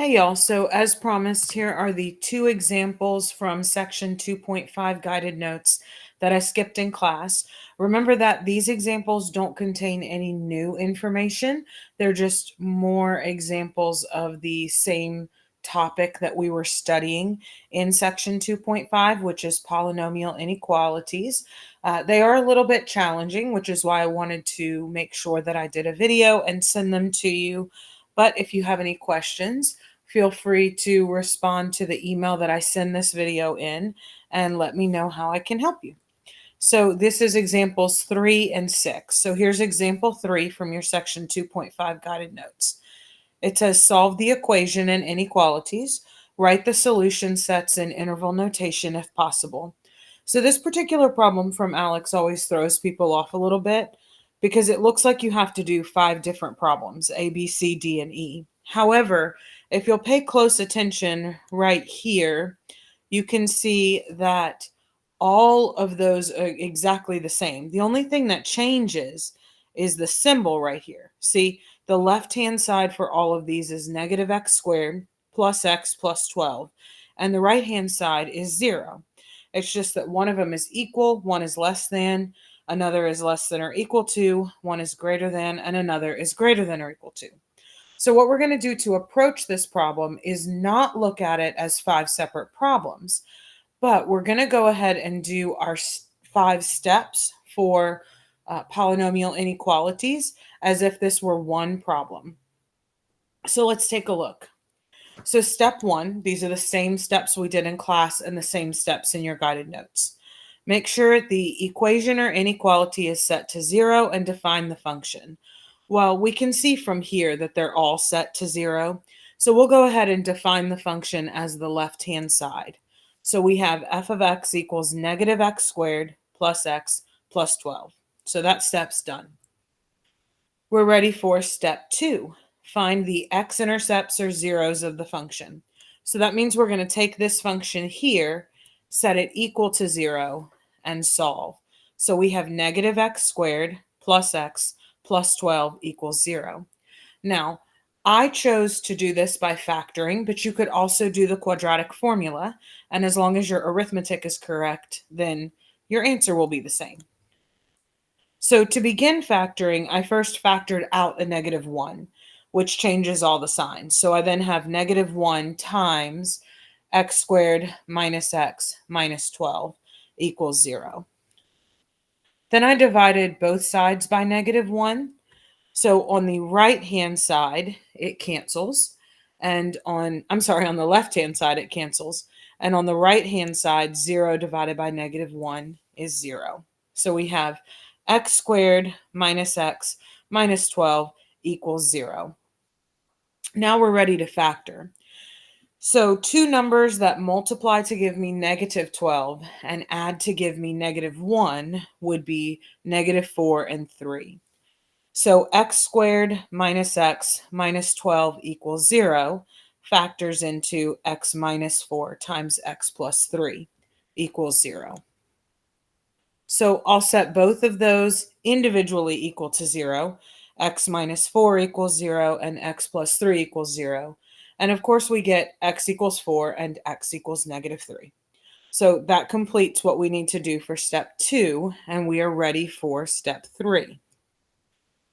Hey y'all, so as promised, here are the two examples from section 2.5 guided notes that I skipped in class. Remember that these examples don't contain any new information. They're just more examples of the same topic that we were studying in section 2.5, which is polynomial inequalities. They are a little bit challenging, which is why I wanted to make sure that I did a video and send them to you. But if you have any questions, feel free to respond to the email that I send this video in and let me know how I can help you. So this is examples 3 and 6. So here's example 3 from your section 2.5 guided notes. It says solve the equation and inequalities. Write the solution sets in interval notation if possible. So this particular problem from Alex always throws people off a little bit because it looks like you have to do 5 different problems, A, B, C, D, and E. However, if you'll pay close attention right here, you can see that all of those are exactly the same. The only thing that changes is the symbol right here. See, the left-hand side for all of these is negative x squared plus x plus 12, and the right-hand side is 0. It's just that one of them is equal, one is less than, another is less than or equal to, one is greater than, and another is greater than or equal to. So what we're going to do to approach this problem is not look at it as 5 separate problems, but we're going to go ahead and do our 5 steps for polynomial inequalities as if this were one problem. So let's take a look. So step 1, these are the same steps we did in class and the same steps in your guided notes. Make sure the equation or inequality is set to 0 and define the function. Well, we can see from here that they're all set to 0. So we'll go ahead and define the function as the left-hand side. So we have f of x equals negative x squared plus x plus 12. So that step's done. We're ready for step 2. Find the x-intercepts or zeros of the function. So that means we're going to take this function here, set it equal to 0, and solve. So we have negative x squared plus x plus 12 equals 0. Now, I chose to do this by factoring, but you could also do the quadratic formula, and as long as your arithmetic is correct, then your answer will be the same. So to begin factoring, I first factored out a negative 1, which changes all the signs. So I then have negative 1 times x squared minus x minus 12 equals 0. Then I divided both sides by negative 1. So on the right-hand side, it cancels. And on the left-hand side, it cancels. And on the right-hand side, 0 divided by negative 1 is 0. So we have x squared minus x minus 12 equals 0. Now we're ready to factor. So two numbers that multiply to give me negative 12 and add to give me negative 1 would be negative 4 and 3. So x squared minus x minus 12 equals 0 factors into x minus 4 times x plus 3 equals 0. So I'll set both of those individually equal to 0. X minus 4 equals 0 and x plus 3 equals 0. And of course we get x equals 4 and x equals negative 3. So that completes what we need to do for step 2, and we are ready for step 3.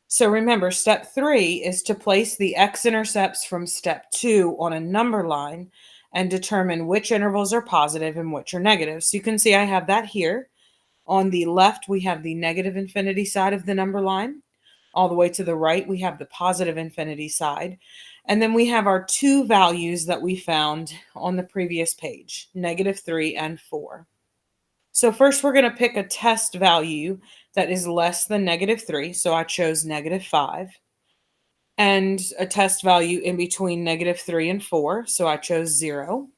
So remember, step 3 is to place the x-intercepts from step 2 on a number line and determine which intervals are positive and which are negative. So you can see I have that here. On the left, we have the negative infinity side of the number line. All the way to the right, we have the positive infinity side. And then we have our two values that we found on the previous page, negative 3 and 4. So first, we're going to pick a test value that is less than negative 3. So I chose negative 5. And a test value in between negative 3 and 4. So I chose 0.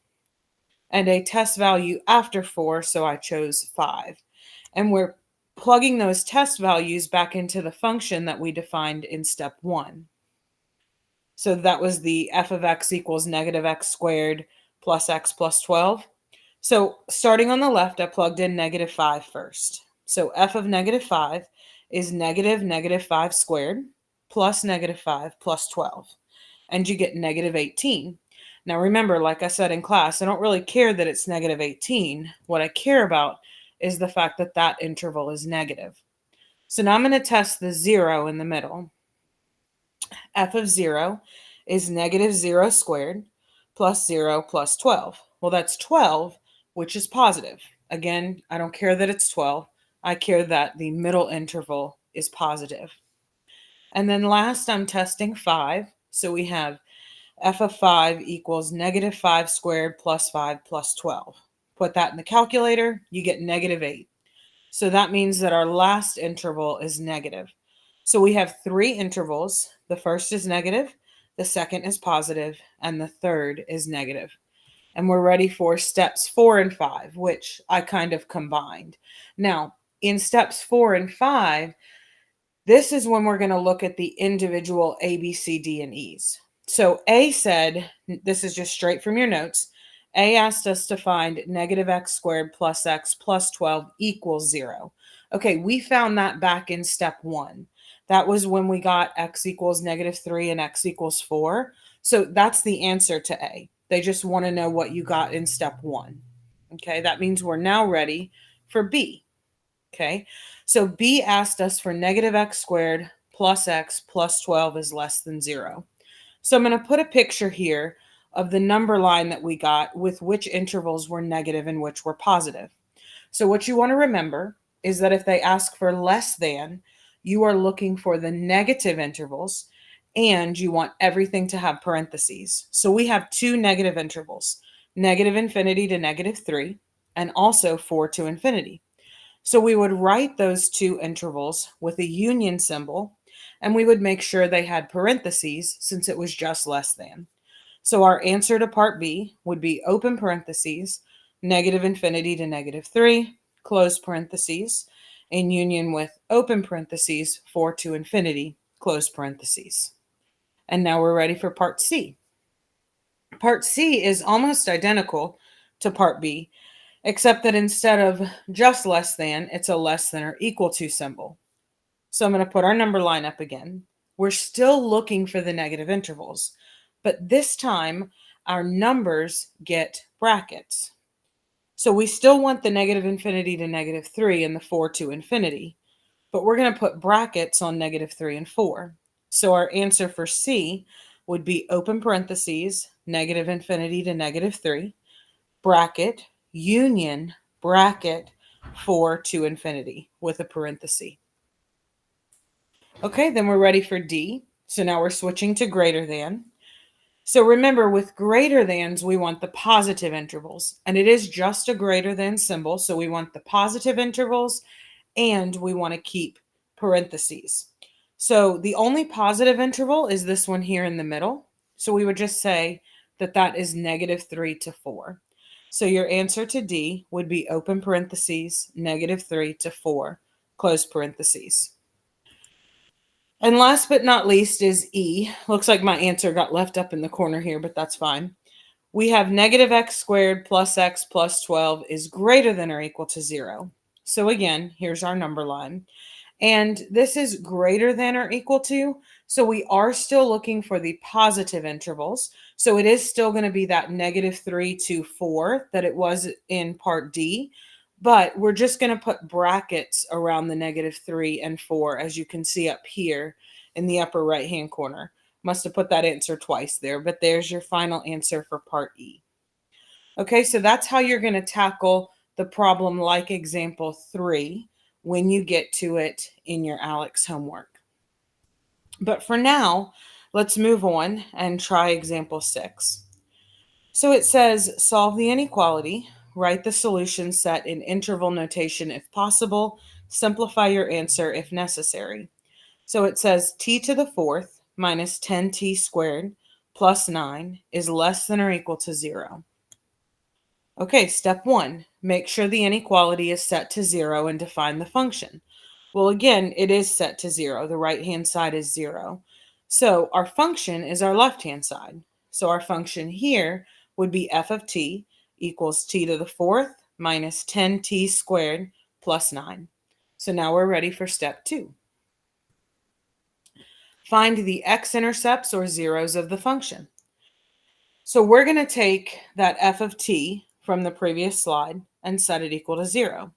And a test value after 4. So I chose 5. And we're plugging those test values back into the function that we defined in step 1. So that was the f of x equals negative x squared plus x plus 12. So starting on the left, I plugged in negative 5 first. So f of negative 5 is negative 5 squared plus negative 5 plus 12. And you get negative 18. Now remember, like I said in class, I don't really care that it's negative 18. What I care about is the fact that that interval is negative. So now I'm going to test the 0 in the middle. F of 0 is negative 0 squared plus 0 plus 12. Well, that's 12, which is positive. Again, I don't care that it's 12. I care that the middle interval is positive. And then last, I'm testing 5. So we have f of 5 equals negative 5 squared plus 5 plus 12. Put that in the calculator, you get negative 8. So that means that our last interval is negative. So we have 3 intervals. The first is negative, the second is positive, and the third is negative. And we're ready for steps 4 and 5, which I kind of combined. Now, in steps 4 and 5, this is when we're going to look at the individual A, B, C, D, and E's. So A said, this is just straight from your notes, A asked us to find negative x squared plus x plus 12 equals 0. Okay, we found that back in step 1. That was when we got x equals negative 3 and x equals 4. So that's the answer to A. They just want to know what you got in step 1. Okay, that means we're now ready for B. Okay, so B asked us for negative x squared plus x plus 12 is less than 0. So I'm going to put a picture here of the number line that we got with which intervals were negative and which were positive. So what you want to remember is that if they ask for less than, you are looking for the negative intervals and you want everything to have parentheses. So we have 2 negative intervals, negative infinity to negative 3 and also 4 to infinity. So we would write those 2 intervals with a union symbol, and we would make sure they had parentheses since it was just less than. So our answer to part B would be open parentheses, negative infinity to negative 3, close parentheses, in union with open parentheses, 4 to infinity, close parentheses. And now we're ready for part C. Part C is almost identical to part B, except that instead of just less than, it's a less than or equal to symbol. So I'm going to put our number line up again. We're still looking for the negative intervals, but this time our numbers get brackets. So we still want the negative infinity to negative 3 and the 4 to infinity, but we're going to put brackets on negative 3 and 4. So our answer for C would be open parentheses, negative infinity to negative 3, bracket, union, bracket, 4 to infinity with a parenthesis. Okay, then we're ready for D. So now we're switching to greater than. So remember, with greater thans, we want the positive intervals. And it is just a greater than symbol. So we want the positive intervals and we want to keep parentheses. So the only positive interval is this one here in the middle. So we would just say that that is negative 3 to 4. So your answer to D would be open parentheses, negative 3 to 4, close parentheses. And last but not least is E. Looks like my answer got left up in the corner here, but that's fine. We have negative x squared plus x plus 12 is greater than or equal to 0. So again, here's our number line. And this is greater than or equal to. So we are still looking for the positive intervals. So it is still going to be that negative 3 to 4 that it was in part D. But we're just going to put brackets around the negative 3 and 4, as you can see up here in the upper right-hand corner. Must have put that answer twice there, but there's your final answer for part E. Okay, so that's how you're going to tackle the problem like example 3 when you get to it in your ALEKS homework. But for now, let's move on and try example 6. So it says, solve the inequality, write the solution set in interval notation if possible, simplify your answer if necessary. So it says t to the fourth minus 10t squared plus 9 is less than or equal to 0. Okay, step 1, make sure the inequality is set to 0 and define the function. Well, again, it is set to 0. The right-hand side is 0. So our function is our left-hand side. So our function here would be f of t equals t to the fourth minus 10t squared plus 9. So now we're ready for step 2. Find the x-intercepts or zeros of the function. So we're going to take that f of t from the previous slide and set it equal to 0.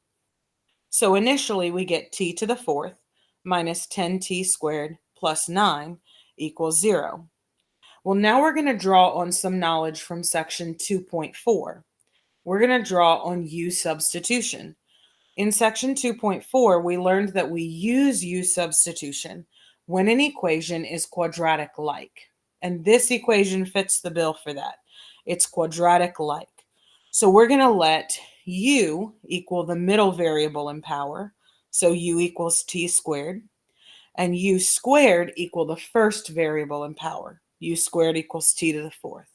So initially we get t to the fourth minus 10t squared plus 9 equals 0. Well, now we're going to draw on some knowledge from section 2.4. We're going to draw on u substitution. In section 2.4, we learned that we use u substitution when an equation is quadratic-like. And this equation fits the bill for that. It's quadratic-like. So we're going to let u equal the middle variable in power. So u equals t squared. And u squared equal the first variable in power. U squared equals t to the fourth.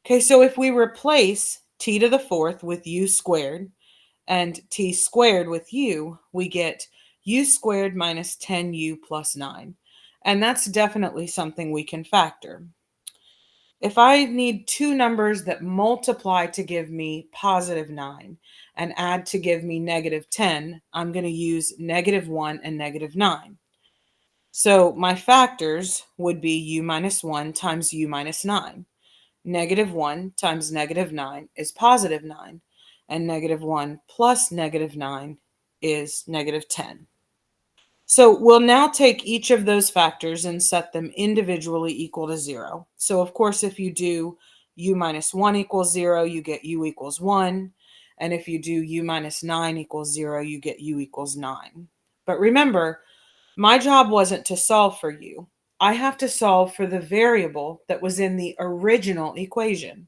Okay, so if we replace t to the fourth with u squared, and t squared with u, we get u squared minus 10u plus 9. And that's definitely something we can factor. If I need two numbers that multiply to give me positive 9 and add to give me negative 10, I'm going to use negative 1 and negative 9. So my factors would be u minus 1 times u minus 9. Negative 1 times negative 9 is positive 9. And negative 1 plus negative 9 is negative 10. So we'll now take each of those factors and set them individually equal to 0. So of course, if you do u minus 1 equals 0, you get u equals 1. And if you do u minus 9 equals 0, you get u equals 9. But remember, my job wasn't to solve for u. I have to solve for the variable that was in the original equation.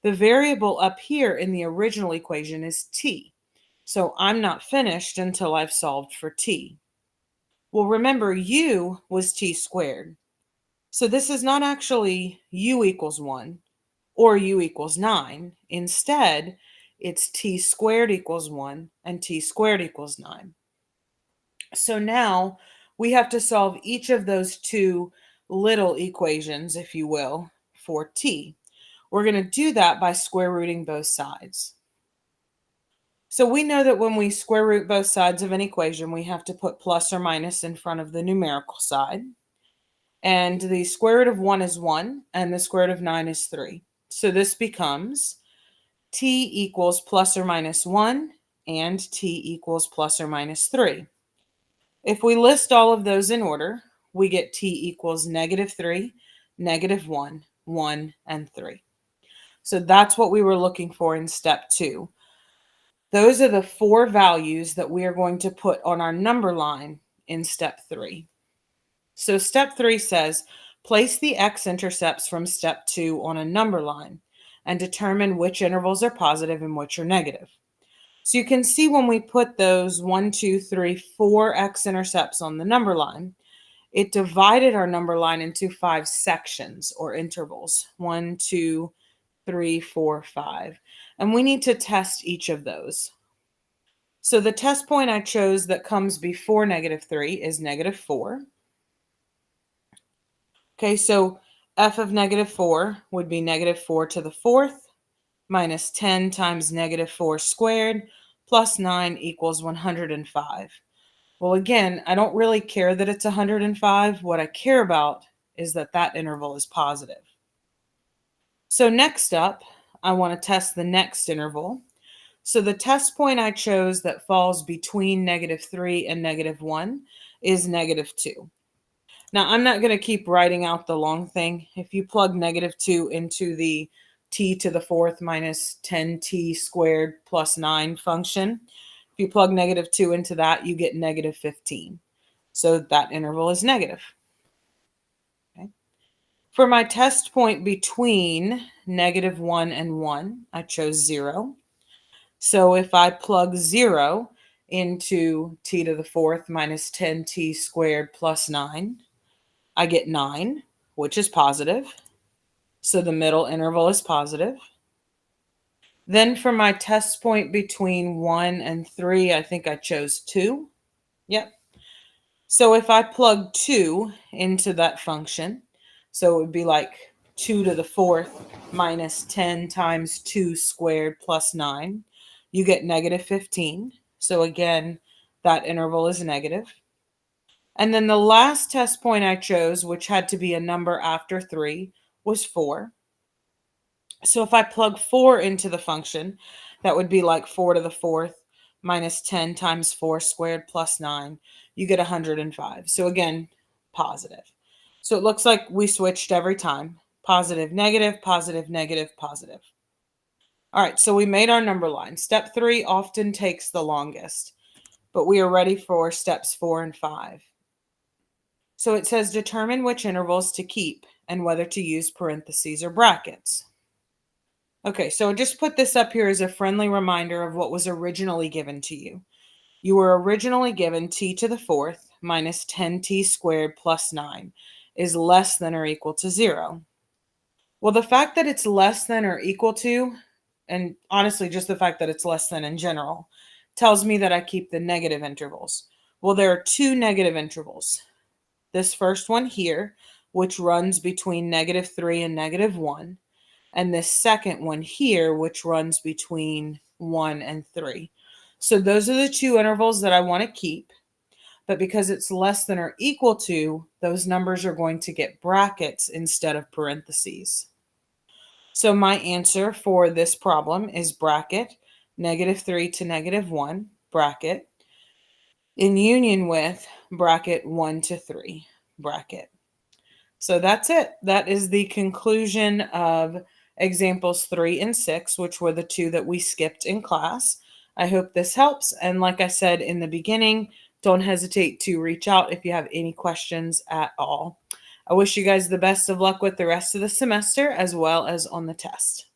The variable up here in the original equation is t. So I'm not finished until I've solved for t. Well, remember, u was t squared. So this is not actually u equals 1 or u equals 9. Instead, it's t squared equals 1 and t squared equals 9. So now we have to solve each of those two little equations, if you will, for t. We're going to do that by square rooting both sides. So we know that when we square root both sides of an equation, we have to put plus or minus in front of the numerical side. And the square root of 1 is 1, and the square root of 9 is 3. So this becomes t equals plus or minus 1, and t equals plus or minus 3. If we list all of those in order, we get t equals negative 3, negative 1, 1, and 3. So that's what we were looking for in step 2. Those are the 4 values that we are going to put on our number line in step 3. So step 3 says, place the x-intercepts from step 2 on a number line and determine which intervals are positive and which are negative. So you can see when we put those 1, 2, 3, 4 x-intercepts on the number line, it divided our number line into 5 sections or intervals. 1, 2, 3, 4, 5. And we need to test each of those. So the test point I chose that comes before negative 3 is negative 4. Okay, so f of negative 4 would be negative 4 to the fourth minus 10 times negative 4 squared plus 9 equals 105. Well, again, I don't really care that it's 105. What I care about is that that interval is positive. So next up, I want to test the next interval. So the test point I chose that falls between negative 3 and negative 1 is negative 2. Now, I'm not going to keep writing out the long thing. If you plug negative 2 into the t to the fourth minus 10t squared plus 9 function, if you plug negative 2 into that, you get negative 15. So that interval is negative. Okay. For my test point between negative 1 and 1, I chose 0. So if I plug 0 into t to the fourth minus 10t squared plus 9, I get 9, which is positive. So the middle interval is positive. Then for my test point between 1 and 3, I think I chose 2. Yep. So if I plug 2 into that function, so it would be like 2 to the fourth minus 10 times 2 squared plus 9, you get negative 15. So again, that interval is negative. And then the last test point I chose, which had to be a number after 3, was 4. So if I plug 4 into the function, that would be like 4 to the 4th minus 10 times 4 squared plus 9. You get 105. So again, positive. So it looks like we switched every time. Positive, negative, positive, negative, positive. All right, so we made our number line. Step 3 often takes the longest, but we are ready for steps 4 and 5. So it says determine which intervals to keep and whether to use parentheses or brackets. Okay, so just put this up here as a friendly reminder of what was originally given to you. You were originally given t to the 4th minus 10t squared plus 9 is less than or equal to 0. Well, the fact that it's less than or equal to, and honestly, just the fact that it's less than in general, tells me that I keep the negative intervals. Well, there are 2 negative intervals. This first one here, which runs between -3 and -1, and this second one here, which runs between 1 and 3. So those are the 2 intervals that I want to keep. But because it's less than or equal to, those numbers are going to get brackets instead of parentheses. So my answer for this problem is bracket -3 to -1, bracket, in union with bracket 1 to 3, bracket. So that's it. That is the conclusion of examples 3 and 6, which were the 2 that we skipped in class. I hope this helps. And like I said in the beginning, don't hesitate to reach out if you have any questions at all. I wish you guys the best of luck with the rest of the semester as well as on the test.